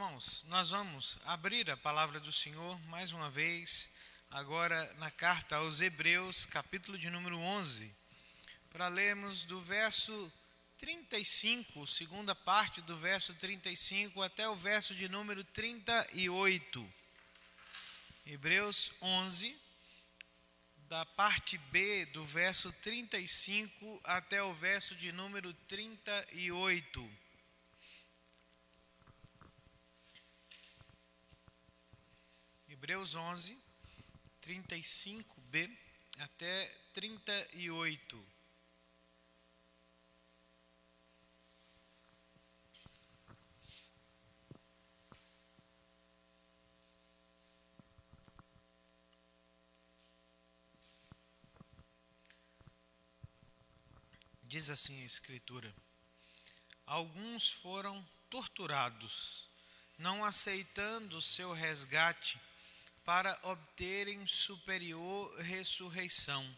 Irmãos, nós vamos abrir a palavra do Senhor mais uma vez, agora na carta aos Hebreus, capítulo de número 11, para lermos do verso 35, segunda parte do verso 35 até o verso de número 38. Hebreus 11, da parte B, do verso 35 até o verso de número 38. Hebreus 11, 35b até 38. Diz assim a Escritura: alguns foram torturados, não aceitando o seu resgate, para obterem superior ressurreição.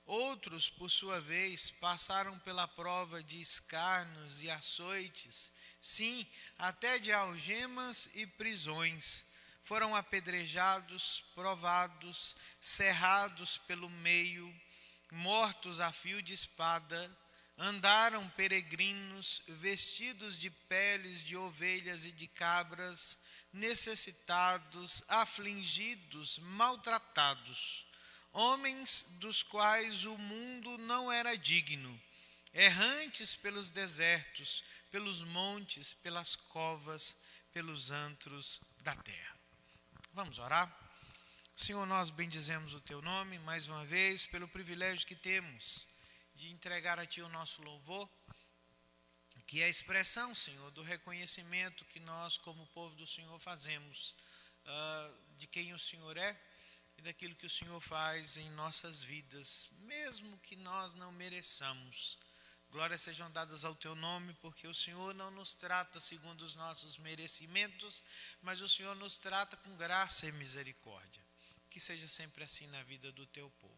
Outros, por sua vez, passaram pela prova de escárnios e açoites, sim, até de algemas e prisões. Foram apedrejados, provados, cerrados pelo meio, mortos a fio de espada. Andaram peregrinos, vestidos de peles de ovelhas e de cabras, necessitados, afligidos, maltratados, homens dos quais o mundo não era digno, errantes pelos desertos, pelos montes, pelas covas, pelos antros da terra. Vamos orar? Senhor, nós bendizemos o Teu nome mais uma vez pelo privilégio que temos de entregar a Ti o nosso louvor, que é a expressão, Senhor, do reconhecimento que nós, como povo do Senhor, fazemos de quem o Senhor é e daquilo que o Senhor faz em nossas vidas, mesmo que nós não mereçamos. Glórias sejam dadas ao Teu nome, porque o Senhor não nos trata segundo os nossos merecimentos, mas o Senhor nos trata com graça e misericórdia. Que seja sempre assim na vida do Teu povo.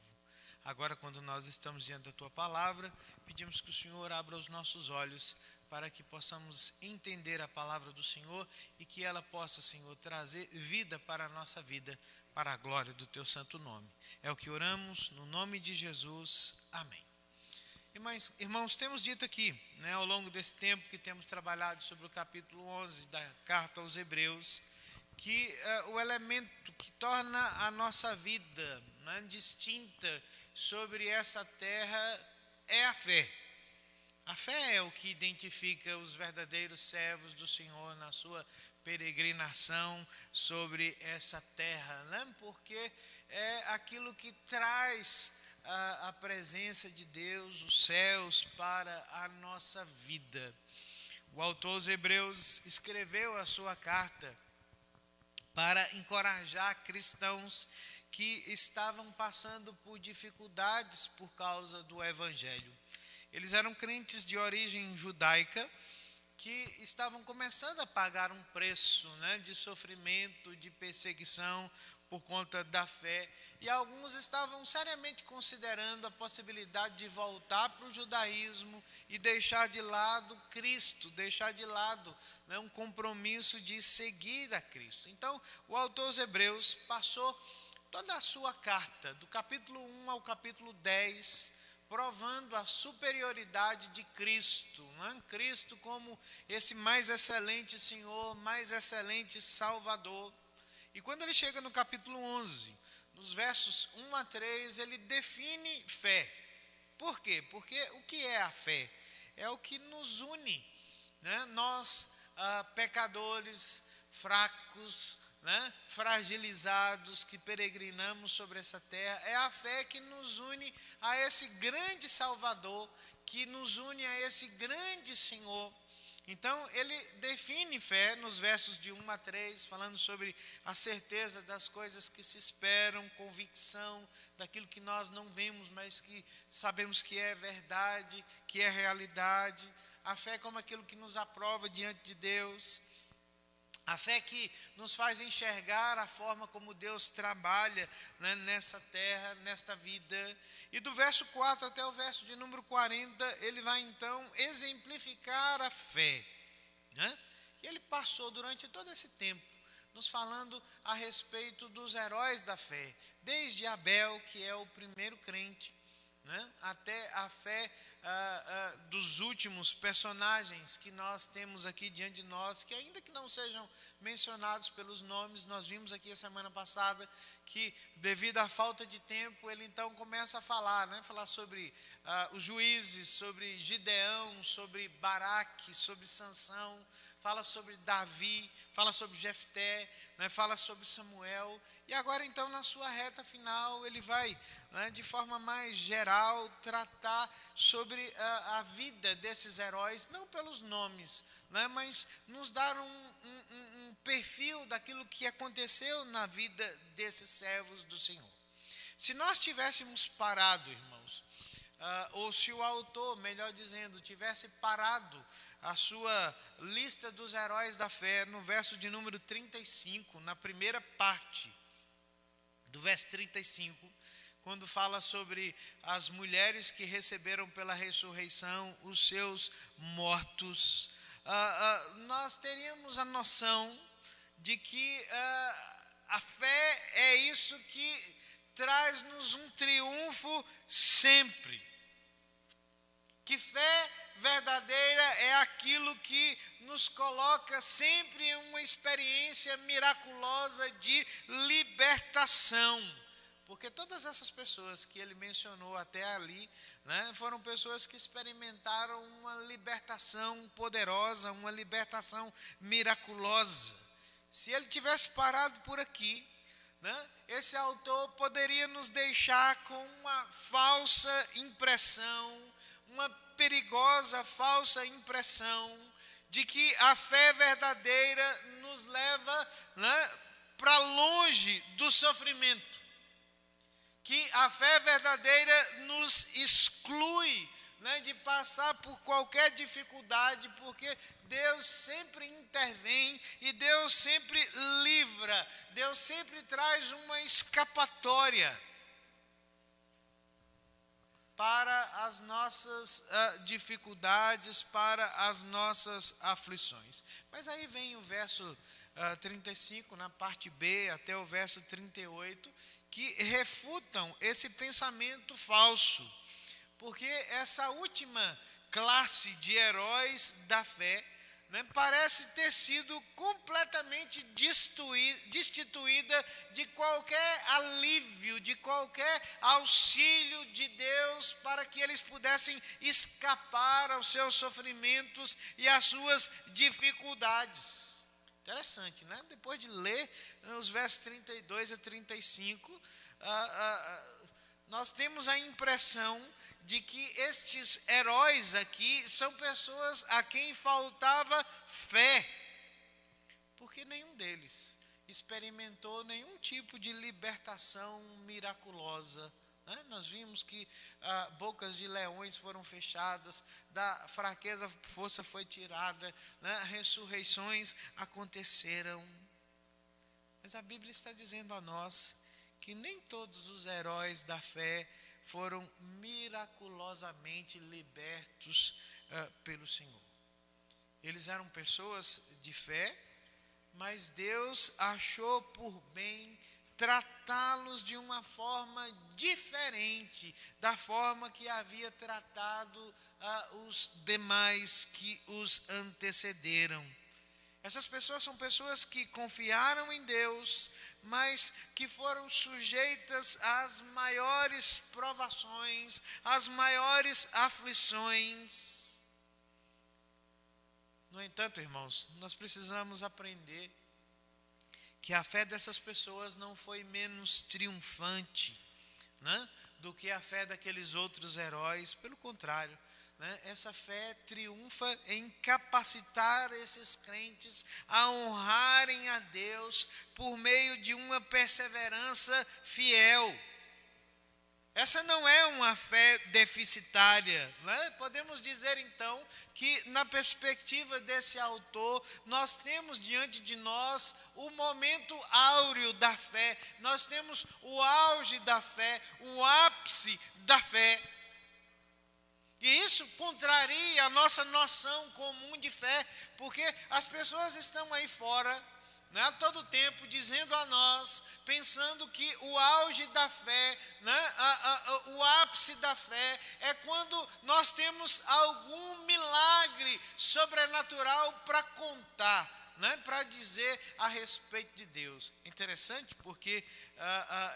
Agora, quando nós estamos diante da Tua palavra, pedimos que o Senhor abra os nossos olhos para que possamos entender a palavra do Senhor e que ela possa, Senhor, trazer vida para a nossa vida, para a glória do Teu santo nome. É o que oramos no nome de Jesus. Amém. Irmãos, temos dito aqui, ao longo desse tempo que temos trabalhado sobre o capítulo 11 da carta aos Hebreus, que o elemento que torna a nossa vida distinta sobre essa terra é a fé. A fé é o que identifica os verdadeiros servos do Senhor na sua peregrinação sobre essa terra, porque é aquilo que traz a presença de Deus, os céus, para a nossa vida. O autor aos Hebreus escreveu a sua carta para encorajar cristãos que estavam passando por dificuldades por causa do Evangelho. Eles eram crentes de origem judaica que estavam começando a pagar um preço de sofrimento, de perseguição por conta da fé. E alguns estavam seriamente considerando a possibilidade de voltar para o judaísmo e deixar de lado Cristo, deixar de lado um compromisso de seguir a Cristo. Então, o autor aos Hebreus passou toda a sua carta, do capítulo 1 ao capítulo 10, provando a superioridade de Cristo, Cristo como esse mais excelente Senhor, mais excelente Salvador. E quando ele chega no capítulo 11, nos versos 1 a 3, ele define fé. Por quê? Porque o que é a fé? É o que nos une, Nós, pecadores, fracos, fragilizados, que peregrinamos sobre essa terra, é a fé que nos une a esse grande Salvador, que nos une a esse grande Senhor. Então, ele define fé nos versos de 1 a 3, falando sobre a certeza das coisas que se esperam, convicção daquilo que nós não vemos, mas que sabemos que é verdade, que é realidade. A fé como aquilo que nos aprova diante de Deus. A fé que nos faz enxergar a forma como Deus trabalha nessa terra, nesta vida. E do verso 4 até o verso de número 40, ele vai então exemplificar a fé. E ele passou durante todo esse tempo nos falando a respeito dos heróis da fé, desde Abel, que é o primeiro crente, né, até a fé dos últimos personagens que nós temos aqui diante de nós, que ainda que não sejam mencionados pelos nomes, nós vimos aqui a semana passada que devido à falta de tempo, ele então começa a falar, né, falar sobre os juízes, sobre Gideão, sobre Baraque, sobre Sansão, fala sobre Davi, fala sobre Jefté, né, fala sobre Samuel. E agora então na sua reta final ele vai, né, de forma mais geral tratar sobre a vida desses heróis, não pelos nomes, né, mas nos dar um perfil daquilo que aconteceu na vida desses servos do Senhor. Se nós tivéssemos parado, irmãos, ou se o autor, melhor dizendo, tivesse parado a sua lista dos heróis da fé no verso de número 35, na primeira parte do verso 35, quando fala sobre as mulheres que receberam pela ressurreição os seus mortos, nós teríamos a noção de que a fé é isso que traz-nos um triunfo sempre. Que fé verdadeira é aquilo que nos coloca sempre em uma experiência miraculosa de libertação. Porque todas essas pessoas que ele mencionou até ali, né, foram pessoas que experimentaram uma libertação poderosa, uma libertação miraculosa. Se ele tivesse parado por aqui, né, esse autor poderia nos deixar com uma falsa impressão, uma perigosa falsa impressão de que a fé verdadeira nos leva, né, para longe do sofrimento, que a fé verdadeira nos exclui, né, de passar por qualquer dificuldade, porque Deus sempre intervém e Deus sempre livra, Deus sempre traz uma escapatória para as nossas dificuldades, para as nossas aflições. Mas aí vem o verso 35, na parte B, até o verso 38, que refutam esse pensamento falso, porque essa última classe de heróis da fé, né, parece ter sido completamente destituída de qualquer alívio, de qualquer auxílio de Deus para que eles pudessem escapar aos seus sofrimentos e às suas dificuldades. Interessante, né? Depois de ler os versos 32 a 35, nós temos a impressão de que estes heróis aqui são pessoas a quem faltava fé, porque nenhum deles experimentou nenhum tipo de libertação miraculosa, né? Nós vimos que bocas de leões foram fechadas, da fraqueza a força foi tirada, né? Ressurreições aconteceram. Mas a Bíblia está dizendo a nós que nem todos os heróis da fé foram miraculosamente libertos pelo Senhor. Eles eram pessoas de fé, mas Deus achou por bem tratá-los de uma forma diferente da forma que havia tratado os demais que os antecederam. Essas pessoas são pessoas que confiaram em Deus, mas que foram sujeitas às maiores provações, às maiores aflições. No entanto, irmãos, nós precisamos aprender que a fé dessas pessoas não foi menos triunfante, né, do que a fé daqueles outros heróis. Pelo contrário, né, essa fé triunfa em capacitar esses crentes a honrarem a Deus por meio de uma perseverança fiel. Essa não é uma fé deficitária, né? Podemos dizer então que na perspectiva desse autor, nós temos diante de nós o momento áureo da fé, nós temos o auge da fé, o ápice da fé. E isso contraria a nossa noção comum de fé, porque as pessoas estão aí fora, né, a todo tempo dizendo a nós, pensando que o auge da fé, né, o ápice da fé é quando nós temos algum milagre sobrenatural para contar, né, para dizer a respeito de Deus. Interessante porque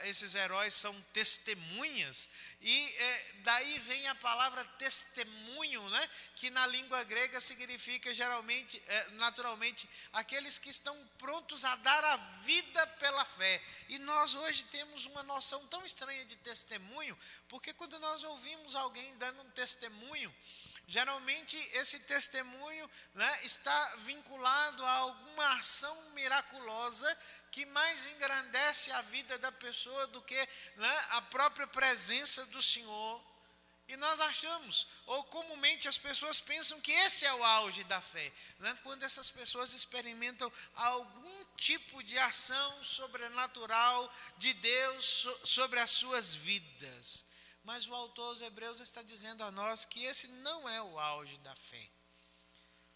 esses heróis são testemunhas, e daí vem a palavra testemunho, né, que na língua grega significa geralmente, naturalmente, aqueles que estão prontos a dar a vida pela fé. E nós hoje temos uma noção tão estranha de testemunho, porque quando nós ouvimos alguém dando um testemunho, geralmente esse testemunho, né, está vinculado a alguma ação miraculosa que mais engrandece a vida da pessoa do que, né, a própria presença do Senhor. E nós achamos, ou comumente as pessoas pensam que esse é o auge da fé, né, quando essas pessoas experimentam algum tipo de ação sobrenatural de Deus sobre as suas vidas. Mas o autor aos Hebreus está dizendo a nós que esse não é o auge da fé.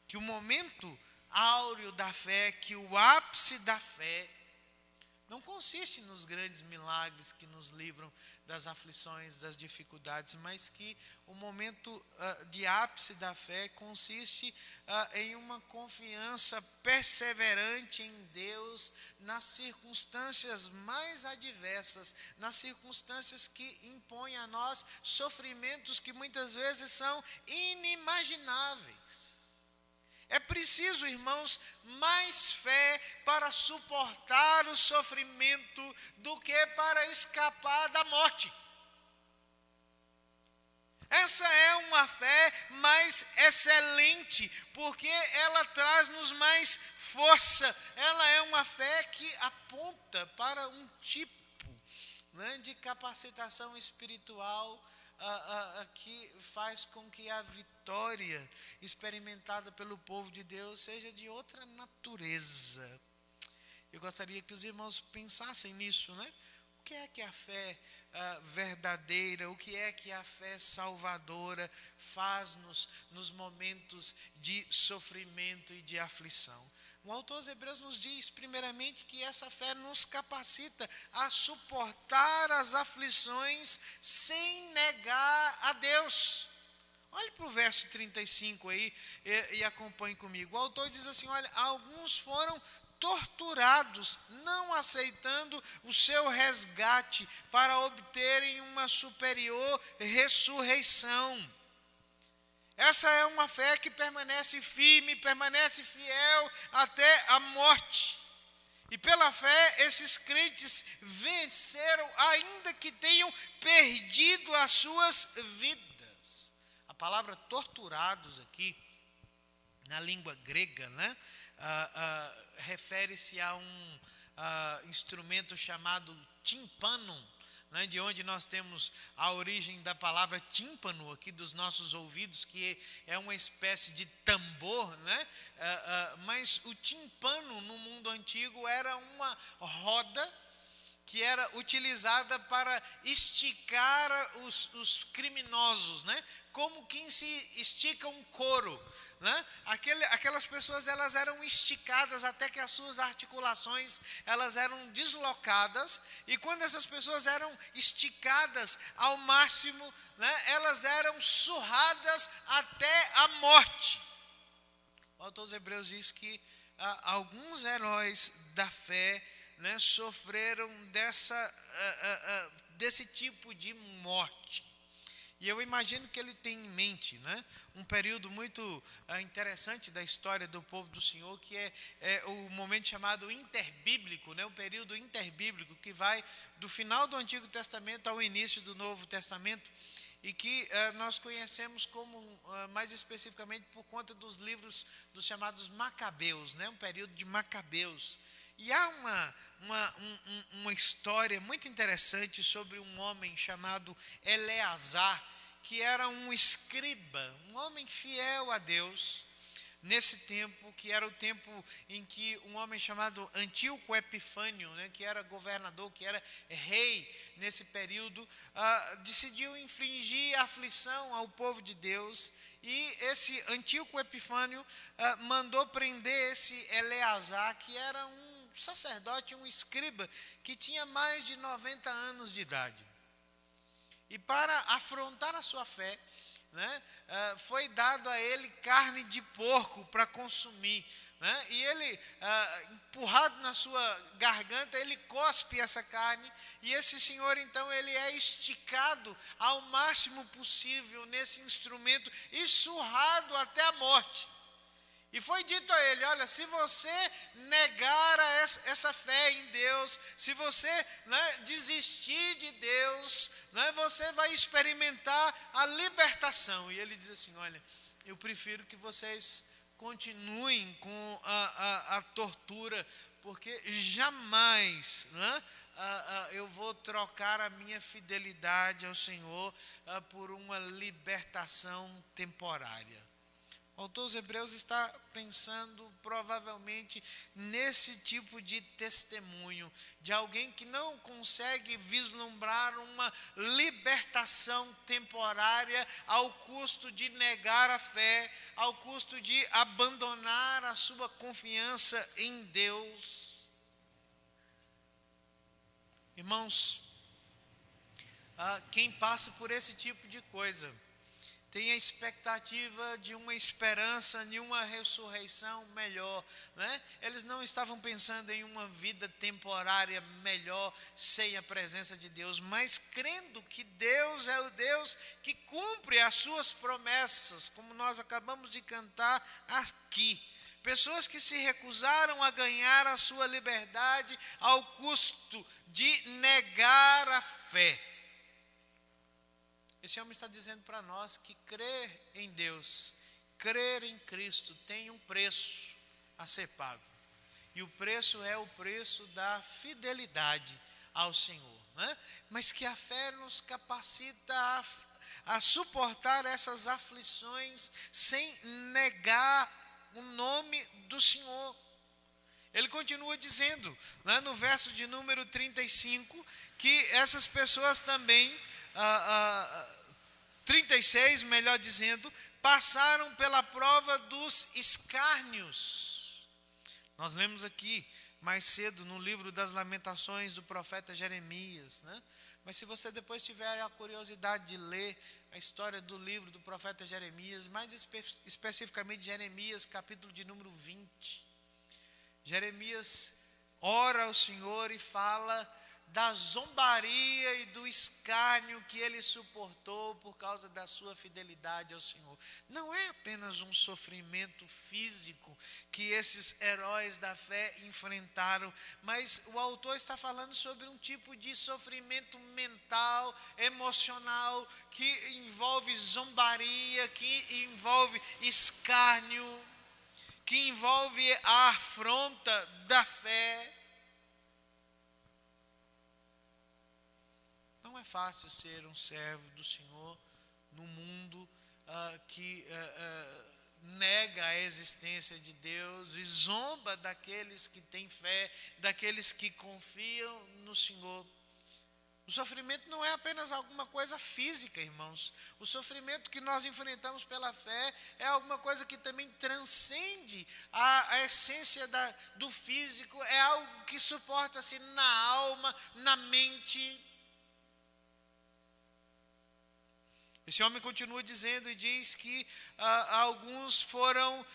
Que o momento áureo da fé, que o ápice da fé, não consiste nos grandes milagres que nos livram das aflições, das dificuldades, mas que o momento de ápice da fé consiste em uma confiança perseverante em Deus nas circunstâncias mais adversas, nas circunstâncias que impõem a nós sofrimentos que muitas vezes são inimagináveis. É preciso, irmãos, mais fé para suportar o sofrimento do que para escapar da morte. Essa é uma fé mais excelente, porque ela traz-nos mais força. Ela é uma fé que aponta para um tipo, né, de capacitação espiritual que faz com que a vitória experimentada pelo povo de Deus seja de outra natureza. Eu gostaria que os irmãos pensassem nisso, né? O que é que a fé verdadeira, o que é que a fé salvadora faz nos momentos de sofrimento e de aflição? O autor aos Hebreus nos diz, primeiramente, que essa fé nos capacita a suportar as aflições sem negar a Deus. Olhe para o verso 35 aí e acompanhe comigo. O autor diz assim, olha, alguns foram torturados, não aceitando o seu resgate para obterem uma superior ressurreição. Essa é uma fé que permanece firme, permanece fiel até a morte. E pela fé, esses crentes venceram, ainda que tenham perdido as suas vidas. A palavra torturados aqui, na língua grega, né, refere-se a um instrumento chamado tímpano, né, de onde nós temos a origem da palavra tímpano aqui dos nossos ouvidos, que é uma espécie de tambor, né? Mas o tímpano no mundo antigo era uma roda que era utilizada para esticar os criminosos, né? Como quem se estica um couro, né? Aquelas pessoas, elas eram esticadas até que as suas articulações elas eram deslocadas, e quando essas pessoas eram esticadas ao máximo, né, elas eram surradas até a morte. O autor dos Hebreus diz que alguns heróis da fé, né, sofreram desse tipo de morte. E eu imagino que ele tem em mente, né, um período muito interessante da história do povo do Senhor, que é o momento chamado interbíblico, né, um período interbíblico que vai do final do Antigo Testamento ao início do Novo Testamento, e que nós conhecemos como, mais especificamente, por conta dos livros dos chamados Macabeus, né, um período de Macabeus. E há uma história muito interessante sobre um homem chamado Eleazar, que era um escriba, um homem fiel a Deus, nesse tempo, que era o tempo em que um homem chamado Antíoco Epifânio, né, que era governador, que era rei nesse período, decidiu infligir aflição ao povo de Deus. E esse Antíoco Epifânio mandou prender esse Eleazar, que era um sacerdote, um escriba, que tinha mais de 90 anos de idade. E para afrontar a sua fé, né, foi dado a ele carne de porco para consumir, né, e ele, empurrado na sua garganta, ele cospe essa carne, e esse senhor então ele é esticado ao máximo possível nesse instrumento e surrado até a morte. E foi dito a ele: olha, se você negar essa fé em Deus, se você, né, desistir de Deus, né, você vai experimentar a libertação. E ele diz assim: olha, eu prefiro que vocês continuem com a tortura, porque jamais, né, eu vou trocar a minha fidelidade ao Senhor por uma libertação temporária. O autor dos Hebreus está pensando provavelmente nesse tipo de testemunho, de alguém que não consegue vislumbrar uma libertação temporária ao custo de negar a fé, ao custo de abandonar a sua confiança em Deus. Irmãos, quem passa por esse tipo de coisa tem a expectativa de uma esperança, de uma ressurreição melhor, né? Eles não estavam pensando em uma vida temporária melhor, sem a presença de Deus, mas crendo que Deus é o Deus que cumpre as suas promessas, como nós acabamos de cantar aqui. Pessoas que se recusaram a ganhar a sua liberdade ao custo de negar a fé. Esse homem está dizendo para nós que crer em Deus, crer em Cristo, tem um preço a ser pago. E o preço é o preço da fidelidade ao Senhor, né? Mas que a fé nos capacita a suportar essas aflições sem negar o nome do Senhor. Ele continua dizendo, né, no verso de número 35, que essas pessoas também, 36, melhor dizendo, passaram pela prova dos escárnios. Nós lemos aqui mais cedo no livro das Lamentações do profeta Jeremias, né? Mas se você depois tiver a curiosidade de ler a história do livro do profeta Jeremias, mais especificamente Jeremias, capítulo de número 20, Jeremias ora ao Senhor e fala da zombaria e do escárnio que ele suportou por causa da sua fidelidade ao Senhor. Não é apenas um sofrimento físico que esses heróis da fé enfrentaram, mas o autor está falando sobre um tipo de sofrimento mental, emocional, que envolve zombaria, que envolve escárnio, que envolve a afronta da fé. Não é fácil ser um servo do Senhor no mundo que nega a existência de Deus e zomba daqueles que têm fé, daqueles que confiam no Senhor. O sofrimento não é apenas alguma coisa física, irmãos. O sofrimento que nós enfrentamos pela fé é alguma coisa que também transcende a essência do físico, é algo que suporta-se na alma, na mente. Esse homem continua dizendo e diz que alguns foram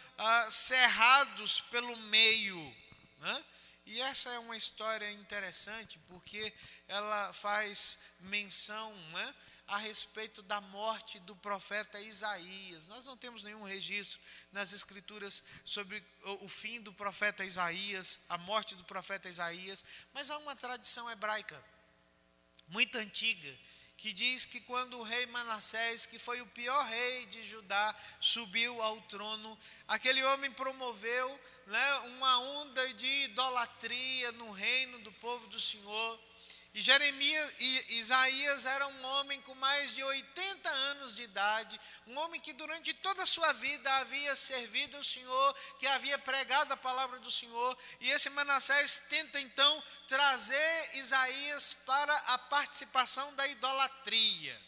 cerrados pelo meio, né? E essa é uma história interessante, porque ela faz menção, né, a respeito da morte do profeta Isaías. Nós não temos nenhum registro nas Escrituras sobre o fim do profeta Isaías, a morte do profeta Isaías, mas há uma tradição hebraica muito antiga, que diz que quando o rei Manassés, que foi o pior rei de Judá, subiu ao trono, aquele homem promoveu, né, uma onda de idolatria no reino do povo do Senhor, E Isaías era um homem com mais de 80 anos de idade, um homem que durante toda a sua vida havia servido o Senhor, que havia pregado a palavra do Senhor. E esse Manassés tenta então trazer Isaías para a participação da idolatria.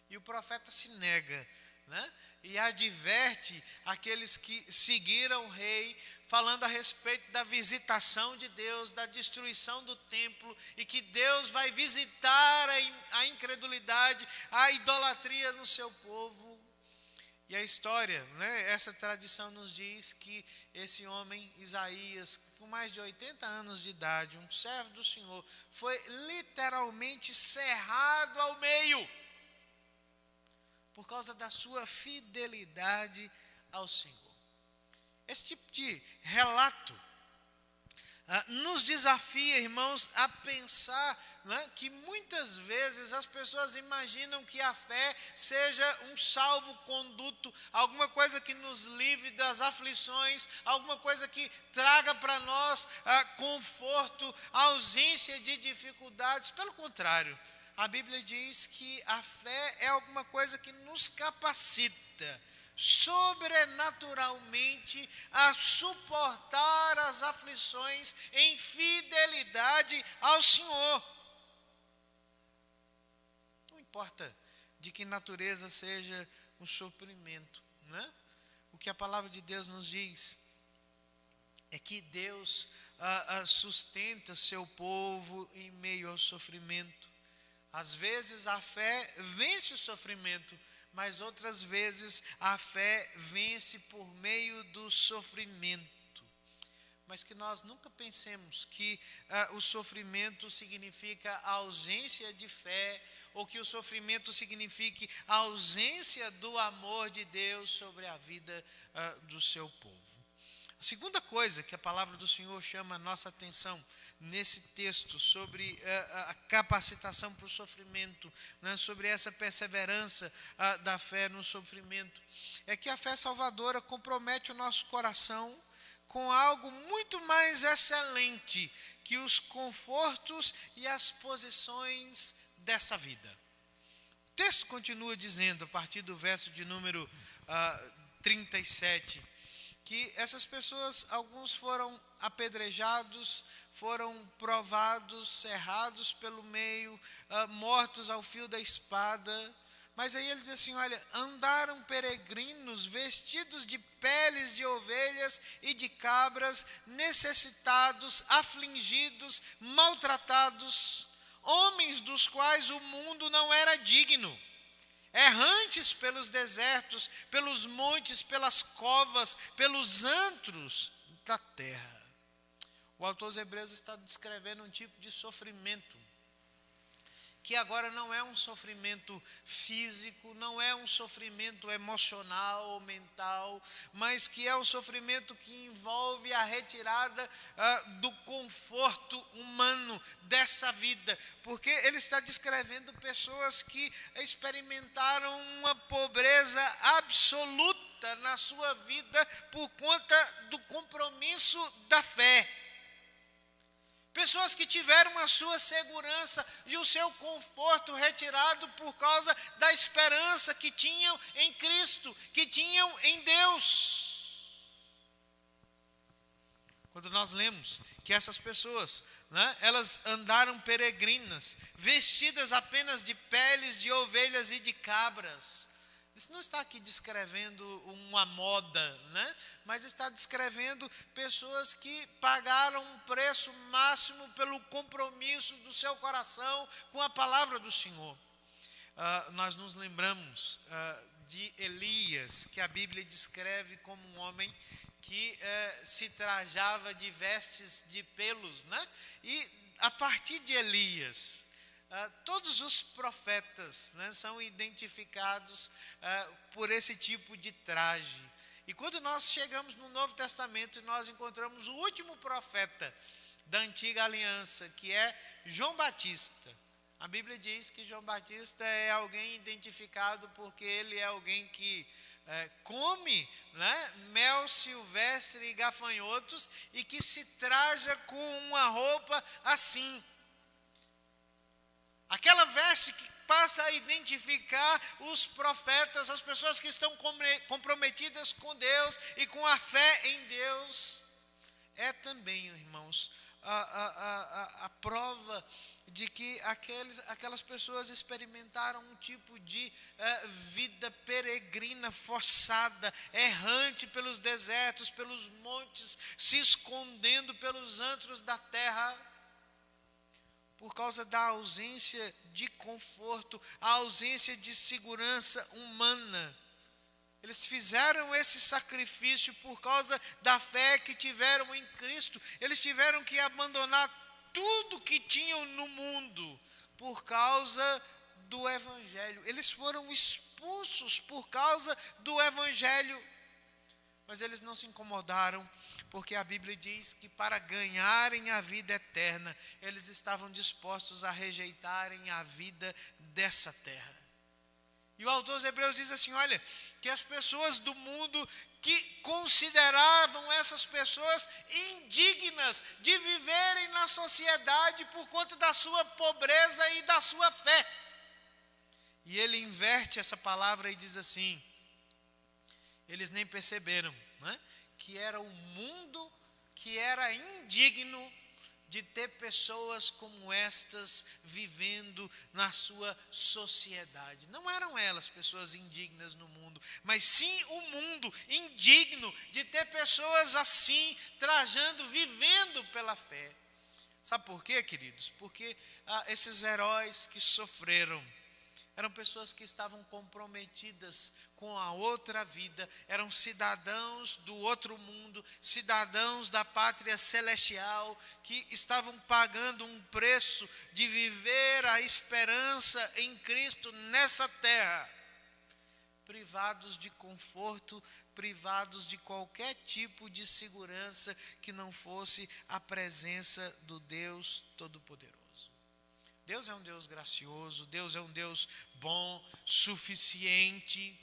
E o profeta se nega, né? E adverte aqueles que seguiram o rei, falando a respeito da visitação de Deus, da destruição do templo, e que Deus vai visitar a incredulidade, a idolatria no seu povo. E a história, né, essa tradição nos diz que esse homem, Isaías, com mais de 80 anos de idade, um servo do Senhor, foi literalmente cerrado ao meio, por causa da sua fidelidade ao Senhor. Esse tipo de relato nos desafia, irmãos, a pensar, né, que muitas vezes as pessoas imaginam que a fé seja um salvo-conduto, alguma coisa que nos livre das aflições, alguma coisa que traga para nós conforto, ausência de dificuldades. Pelo contrário, a Bíblia diz que a fé é alguma coisa que nos capacita sobrenaturalmente a suportar as aflições em fidelidade ao Senhor. Não importa de que natureza seja o sofrimento, né? O que a palavra de Deus nos diz é que Deus sustenta seu povo em meio ao sofrimento. Às vezes a fé vence o sofrimento, mas outras vezes a fé vence por meio do sofrimento. Mas que nós nunca pensemos que o sofrimento significa a ausência de fé, ou que o sofrimento signifique a ausência do amor de Deus sobre a vida do seu povo. A segunda coisa que a palavra do Senhor chama a nossa atenção nesse texto, sobre a capacitação para o sofrimento, né, sobre essa perseverança da fé no sofrimento, é que a fé salvadora compromete o nosso coração com algo muito mais excelente que os confortos e as posições dessa vida. O texto continua dizendo, a partir do verso de número 37, que essas pessoas, alguns foram apedrejados, foram provados, cerrados pelo meio, mortos ao fio da espada. Mas aí ele diz assim, olha, andaram peregrinos vestidos de peles de ovelhas e de cabras, necessitados, afligidos, maltratados, homens dos quais o mundo não era digno, errantes pelos desertos, pelos montes, pelas covas, pelos antros da terra. O autor aos Hebreus está descrevendo um tipo de sofrimento, que agora não é um sofrimento físico, não é um sofrimento emocional ou mental, mas que é um sofrimento que envolve a retirada do conforto humano dessa vida, porque ele está descrevendo pessoas que experimentaram uma pobreza absoluta na sua vida por conta do compromisso da fé. Pessoas que tiveram a sua segurança e o seu conforto retirado por causa da esperança que tinham em Cristo, que tinham em Deus. Quando nós lemos que essas pessoas, né, elas andaram peregrinas, vestidas apenas de peles de ovelhas e de cabras, isso não está aqui descrevendo uma moda, né? Mas está descrevendo pessoas que pagaram um preço máximo pelo compromisso do seu coração com a palavra do Senhor. Nós nos lembramos de Elias, que a Bíblia descreve como um homem que se trajava de vestes de pelos, né? E a partir de Elias, todos os profetas, né, são identificados por esse tipo de traje. E quando nós chegamos no Novo Testamento, nós encontramos o último profeta da antiga aliança, que é João Batista. A Bíblia diz que João Batista é alguém identificado porque ele é alguém que come, né, mel silvestre e gafanhotos, e que se traja com uma roupa assim. Aquela veste que passa a identificar os profetas, as pessoas que estão comprometidas com Deus e com a fé em Deus. É também, irmãos, a prova de que aquelas pessoas experimentaram um tipo de vida peregrina, forçada, errante pelos desertos, pelos montes, se escondendo pelos antros da terra, por causa da ausência de conforto, a ausência de segurança humana. Eles fizeram esse sacrifício por causa da fé que tiveram em Cristo. Eles tiveram que abandonar tudo que tinham no mundo por causa do Evangelho. Eles foram expulsos por causa do Evangelho. Mas eles não se incomodaram, porque a Bíblia diz que para ganharem a vida eterna, eles estavam dispostos a rejeitarem a vida dessa terra. E o autor dos Hebreus diz assim, olha, que as pessoas do mundo que consideravam essas pessoas indignas de viverem na sociedade por conta da sua pobreza e da sua fé. E ele inverte essa palavra e diz assim, eles nem perceberam, né, que era o mundo que era indigno de ter pessoas como estas vivendo na sua sociedade. Não eram elas pessoas indignas no mundo, mas sim o mundo indigno de ter pessoas assim, trajando, vivendo pela fé. Sabe por quê, queridos? Porque esses heróis que sofreram eram pessoas que estavam comprometidas com a outra vida, eram cidadãos do outro mundo, cidadãos da pátria celestial, que estavam pagando um preço de viver a esperança em Cristo nessa terra, privados de conforto, privados de qualquer tipo de segurança que não fosse a presença do Deus Todo-Poderoso. Deus é um Deus gracioso, Deus é um Deus bom, suficiente,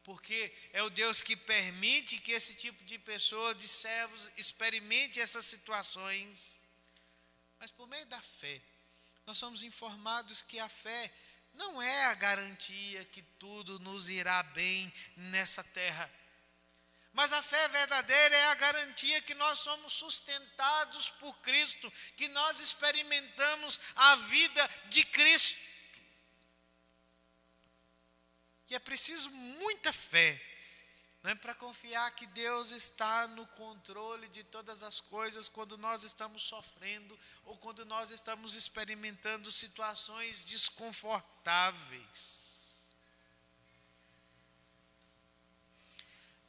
porque é o Deus que permite que esse tipo de pessoa, de servos, experimente essas situações. Mas por meio da fé, nós somos informados que a fé não é a garantia que tudo nos irá bem nessa terra. Mas a fé verdadeira é a garantia que nós somos sustentados por Cristo, que nós experimentamos a vida de Cristo. E é preciso muita fé, né, para confiar que Deus está no controle de todas as coisas quando nós estamos sofrendo ou quando nós estamos experimentando situações desconfortáveis.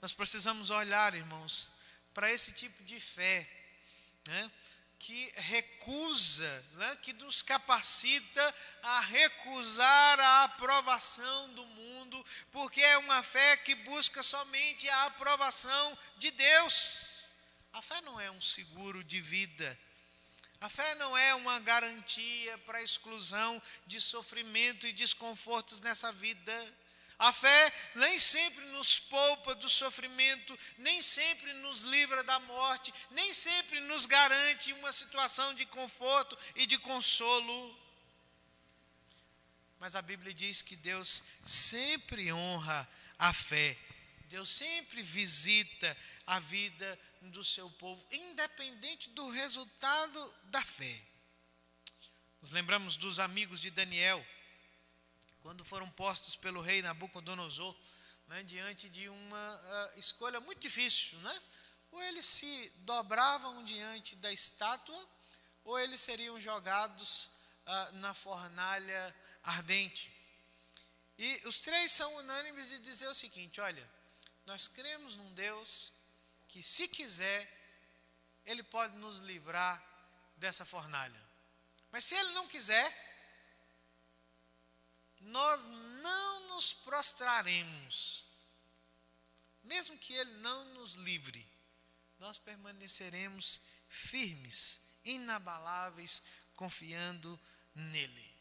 Nós precisamos olhar, irmãos, para esse tipo de fé, né, que recusa, né, que nos capacita a recusar a aprovação do mundo, porque é uma fé que busca somente a aprovação de Deus. A fé não é um seguro de vida. A fé não é uma garantia para a exclusão de sofrimento e desconfortos nessa vida. A fé nem sempre nos poupa do sofrimento, nem sempre nos livra da morte, nem sempre nos garante uma situação de conforto e de consolo. Mas a Bíblia diz que Deus sempre honra a fé. Deus sempre visita a vida do seu povo, independente do resultado da fé. Nos lembramos dos amigos de Daniel, quando foram postos pelo rei Nabucodonosor, né, diante de uma escolha muito difícil, né? Ou eles se dobravam diante da estátua, ou eles seriam jogados na fornalha ardente. E os três são unânimes de dizer o seguinte, olha, nós cremos num Deus que, se quiser, Ele pode nos livrar dessa fornalha. Mas se Ele não quiser, nós não nos prostraremos. Mesmo que Ele não nos livre, nós permaneceremos firmes, inabaláveis, confiando nele.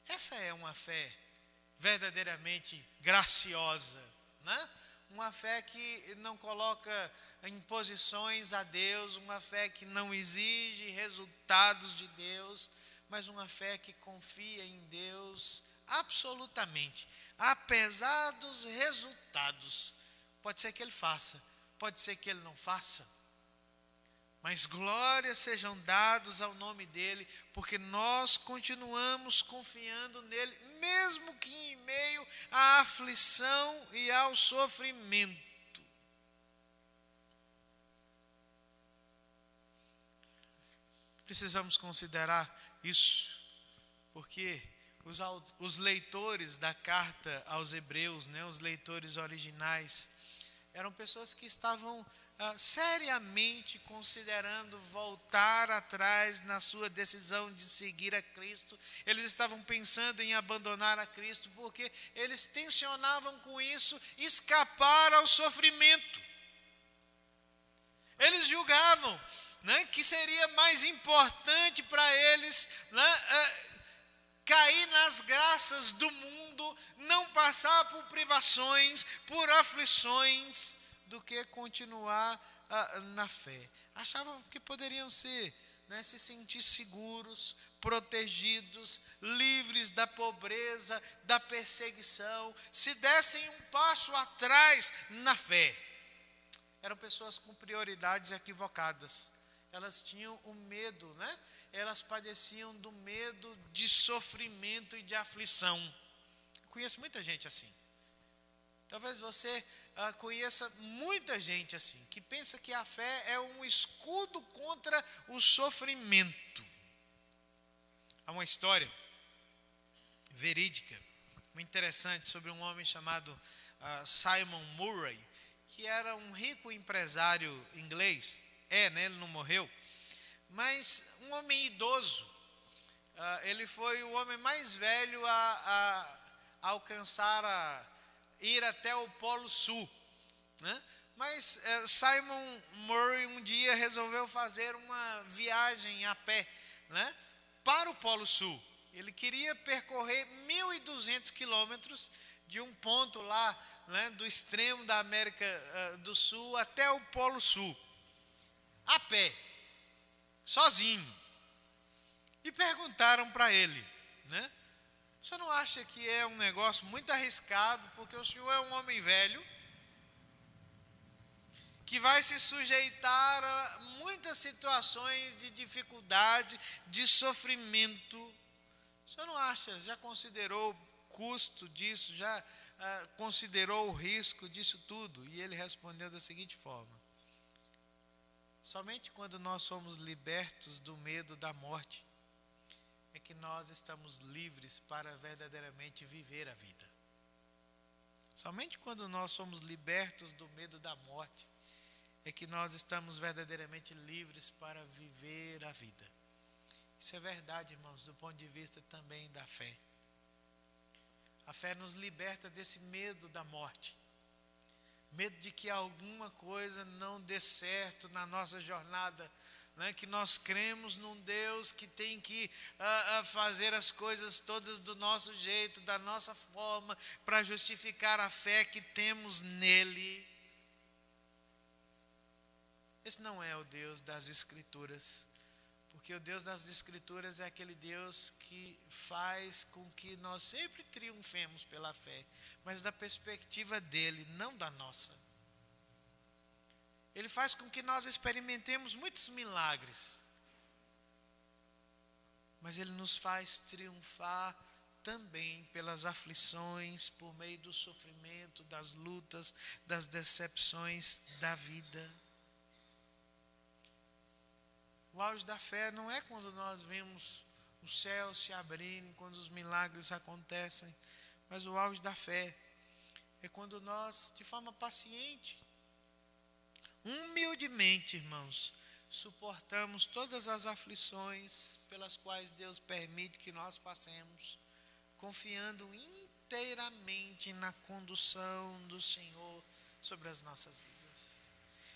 Essa é uma fé verdadeiramente graciosa, né? Uma fé que não coloca imposições a Deus, uma fé que não exige resultados de Deus, mas uma fé que confia em Deus absolutamente, apesar dos resultados. Pode ser que ele faça, pode ser que ele não faça, mas glórias sejam dados ao nome dele, porque nós continuamos confiando nele, mesmo que em meio à aflição e ao sofrimento. Precisamos considerar isso, porque os leitores da carta aos Hebreus, os leitores originais, eram pessoas que estavam seriamente considerando voltar atrás na sua decisão de seguir a Cristo. Eles estavam pensando em abandonar a Cristo, porque eles tensionavam com isso escapar ao sofrimento. Eles julgavam que seria mais importante para eles cair nas graças do mundo, não passar por privações, por aflições, do que continuar na fé. Achavam que poderiam se sentir seguros, protegidos, livres da pobreza, da perseguição, se dessem um passo atrás na fé. Eram pessoas com prioridades equivocadas. Elas tinham o medo, Elas padeciam do medo de sofrimento e de aflição. Conheço muita gente assim. Talvez você conheça muita gente assim, que pensa que a fé é um escudo contra o sofrimento. Há uma história verídica, muito interessante, sobre um homem chamado Simon Murray, que era um rico empresário inglês. Ele não morreu, mas um homem idoso. Ele foi o homem mais velho a alcançar, ir até o Polo Sul, Mas Simon Murray um dia resolveu fazer uma viagem a pé, para o Polo Sul. Ele queria percorrer 1.200 quilômetros de um ponto lá, do extremo da América do Sul até o Polo Sul, a pé, sozinho. E perguntaram para ele, o senhor não acha que é um negócio muito arriscado, porque o senhor é um homem velho, que vai se sujeitar a muitas situações de dificuldade, de sofrimento? O senhor não acha, já considerou o custo disso, já considerou o risco disso tudo? E ele respondeu da seguinte forma: somente quando nós somos libertos do medo da morte é que nós estamos livres para verdadeiramente viver a vida. Somente quando nós somos libertos do medo da morte é que nós estamos verdadeiramente livres para viver a vida. Isso é verdade, irmãos, do ponto de vista também da fé. A fé nos liberta desse medo da morte. Medo de que alguma coisa não dê certo na nossa jornada, que nós cremos num Deus que tem que fazer as coisas todas do nosso jeito, da nossa forma, para justificar a fé que temos nele. Esse não é o Deus das Escrituras, porque o Deus das Escrituras é aquele Deus que faz com que nós sempre triunfemos pela fé, mas da perspectiva dele, não da nossa. Ele faz com que nós experimentemos muitos milagres, mas ele nos faz triunfar também pelas aflições, por meio do sofrimento, das lutas, das decepções da vida. O auge da fé não é quando nós vemos o céu se abrirem, quando os milagres acontecem, mas o auge da fé é quando nós, de forma paciente, humildemente, irmãos, suportamos todas as aflições pelas quais Deus permite que nós passemos, confiando inteiramente na condução do Senhor sobre as nossas vidas.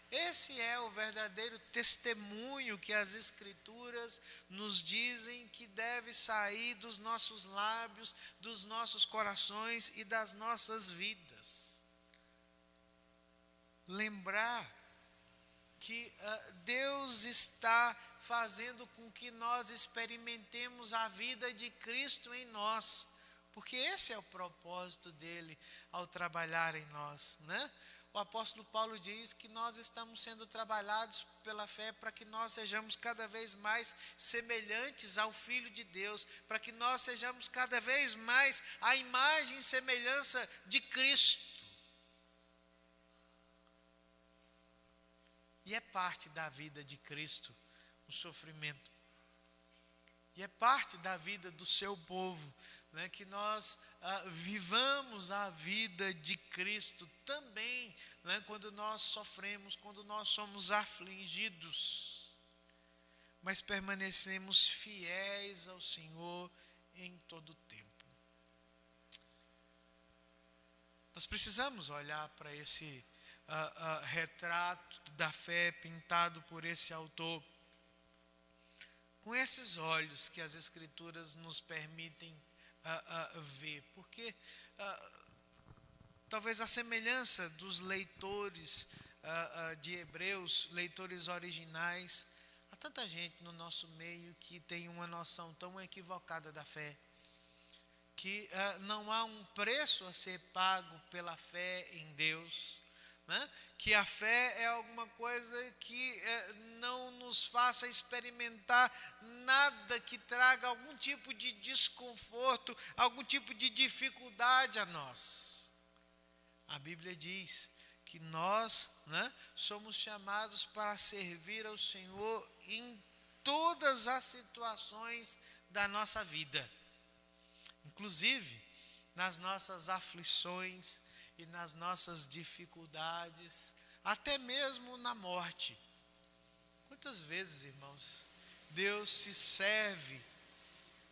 Esse é o verdadeiro testemunho que as Escrituras nos dizem que deve sair dos nossos lábios, dos nossos corações e das nossas vidas. Lembrar que Deus está fazendo com que nós experimentemos a vida de Cristo em nós, porque esse é o propósito dele ao trabalhar em nós, né? O apóstolo Paulo diz que nós estamos sendo trabalhados pela fé para que nós sejamos cada vez mais semelhantes ao Filho de Deus, para que nós sejamos cada vez mais a imagem e semelhança de Cristo. E é parte da vida de Cristo o sofrimento. E é parte da vida do seu povo, né, que nós vivamos a vida de Cristo também, né, quando nós sofremos, quando nós somos afligidos. Mas permanecemos fiéis ao Senhor em todo o tempo. Nós precisamos olhar para esse retrato da fé pintado por esse autor com esses olhos que as Escrituras nos permitem ver, porque talvez a semelhança dos leitores de Hebreus, leitores originais, há tanta gente no nosso meio que tem uma noção tão equivocada da fé, que não há um preço a ser pago pela fé em Deus, né? Que a fé é alguma coisa que não nos faça experimentar nada que traga algum tipo de desconforto, algum tipo de dificuldade a nós. A Bíblia diz que nós, né, somos chamados para servir ao Senhor em todas as situações da nossa vida, inclusive nas nossas aflições e nas nossas dificuldades, até mesmo na morte. Quantas vezes, irmãos, Deus se serve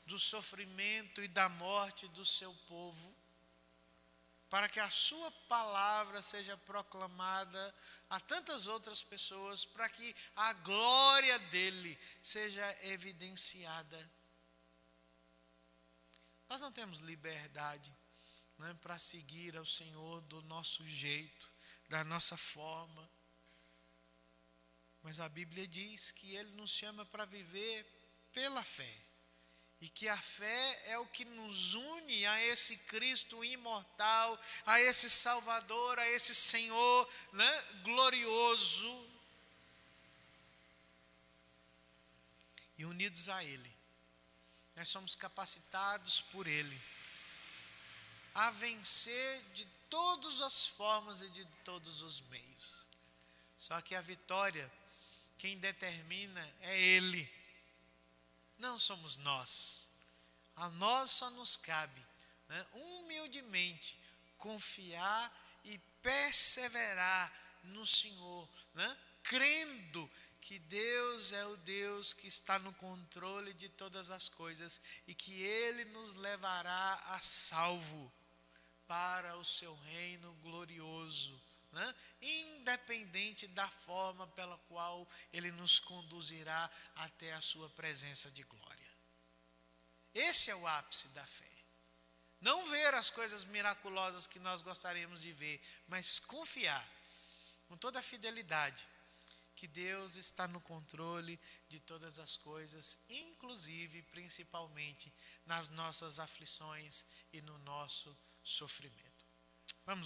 do sofrimento e da morte do seu povo, para que a sua palavra seja proclamada a tantas outras pessoas, para que a glória dele seja evidenciada. Nós não temos liberdade, né, para seguir ao Senhor do nosso jeito, da nossa forma. Mas a Bíblia diz que Ele nos chama para viver pela fé. E que a fé é o que nos une a esse Cristo imortal, a esse Salvador, a esse Senhor, né, glorioso. E unidos a Ele, nós somos capacitados por Ele a vencer de todas as formas e de todos os meios. Só que a vitória, quem determina é Ele, não somos nós. A nós só nos cabe, né, humildemente confiar e perseverar no Senhor, né, crendo que Deus é o Deus que está no controle de todas as coisas e que Ele nos levará a salvo para o seu reino glorioso, né? Independente da forma pela qual Ele nos conduzirá até a sua presença de glória. Esse é o ápice da fé. Não ver as coisas miraculosas que nós gostaríamos de ver, mas confiar com toda a fidelidade que Deus está no controle de todas as coisas, inclusive, principalmente, nas nossas aflições e no nosso sofrimento.